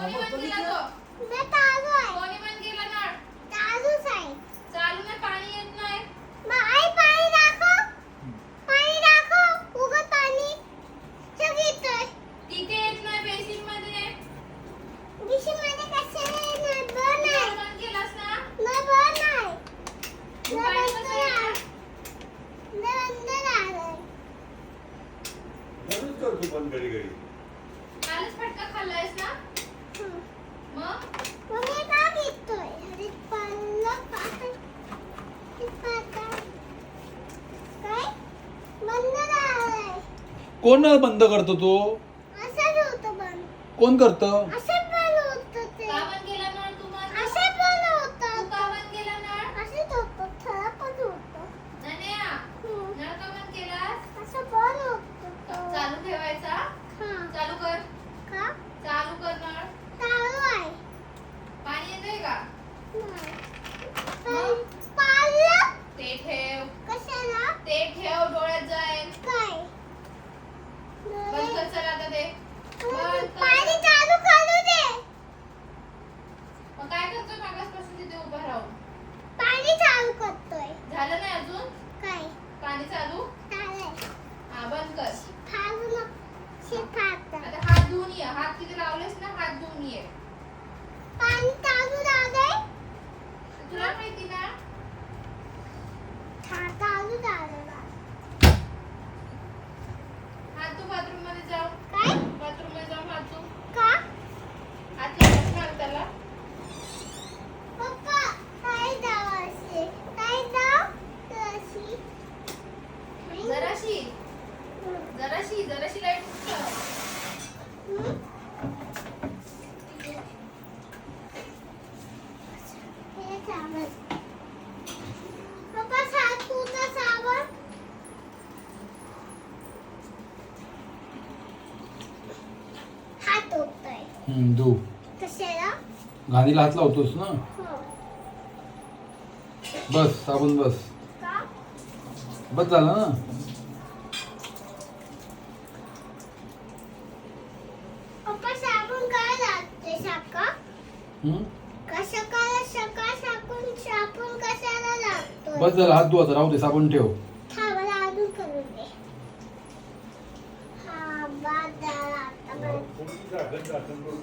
कोणी बंद केला तो? मैं चालू आहे. कोणी बंद केला नळ? चालूच आहे. चालू नाही, पाणी येत नाही. मग आई पाणी दाखव. पाणी दाखव. उगाच पाणी सगळं येतंय. तिथे येत नाही, बेसिन मध्ये. डिशमध्ये कशाला येणार? बंद आहे. नळ बंद केलास ना? नाही बंद आहे. मग पाणी कसं येणार? बंद झालंय. म्हणून करतो बंद घडी घडी. कालच फटका खाल्लायस ना? मग मग मी का घेतोय? अरे पडलं पाहत. काय? बंद झालंय. कोण बंद करतो तो? असंच होतं बंद. कोण करतं? असंच बंद होतं ते. का बंद केला नळ तू मग? असंच बंद तू होतं. का बंद केला नळ? असंच होतं. खराबच होतं. नन्या, नळ का बंद केलास? असं बंद होतं तो. चालू ठेवायचा. हां. चालू कर. का? चालू कर नळ. चालू आहे. पाणी येतंय का? पण पाळलं ते ठेव. कशाला? ते ठेव, डोळ्यात जाईल. काय? बंद कर चल आता ते. बंद कर. पाणी चालू करू दे. मग काय करतोय मागासपासून तिथे उभा राहून? पाणी चालू करतोय. झालं नाही अजून? काय? पाणी चालू? चालेल. हा, बंद कर. फाडू नको. शिकायचं. आता हात धुवून ये. हात तिथे लावलेस ना, हात धुवून ये. पाणी चालू झालंय. तुला माहिती ना? चालू झालं बा. हात धु बाथरूम मध्ये जाऊ. काय? बाथरूम मध्ये जाऊन हात धु. का? हात लावून मार त्याला. पप्पा काय जाव असे? काय जाव? अशी. जराशी जराशी लाईट ठेव. हे साबण. पप्पा तुझा साबण. हात धुतोय. धू. कशाला? गादीला हात लावतोस ना? हो. बस साबण बस. का? बस झालं ना? पप्पा साबण काय लागते साका? हम्म? सकाळ साबण कशाला लागतो? बस झालं, हात धुवायचा राहू दे, साबण ठेव. थांबला अजून करून दे. हा बाद झाला आता. कोणी जागत जातं करून